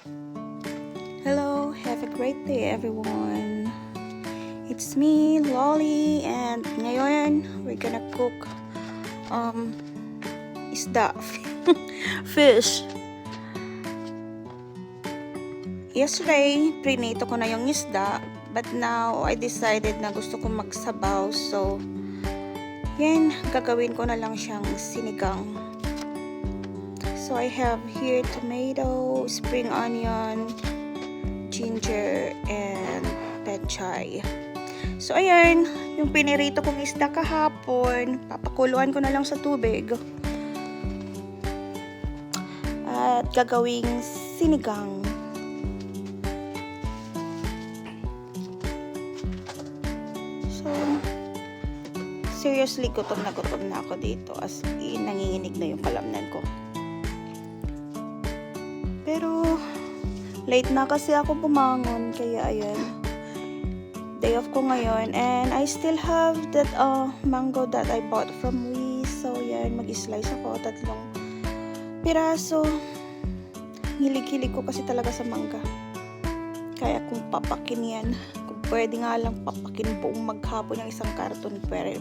Hello, have a great day everyone. It's me, Lolly, and ngayon we're gonna cook isda, fish. Yesterday, prinito ko na yung isda, but now I decided na gusto ko magsabaw, so yan, gagawin ko na lang siyang sinigang. So I have here tomato, spring onion, ginger, and pechay. So ayan, yung pinirito kong isda kahapon, papakuluan ko na lang sa tubig. At gagawing sinigang. So, seriously, gutom na ako dito. As in, nanginginig na yung kalamnan ko. Pero, late na kasi ako bumangon, kaya ayan, day off ko ngayon, and I still have that mango that I bought from Wish. So yan, mag-slice ako 3 piraso. Hilig-hilig ko kasi talaga sa mangga, kaya kung papakin yan, kung pwede nga lang papakin buong maghapon yung isang karton, pwede.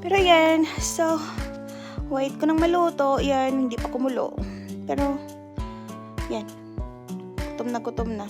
Pero yan, so wait ko nang maluto. Yan, hindi pa kumulo, pero yan, gutom na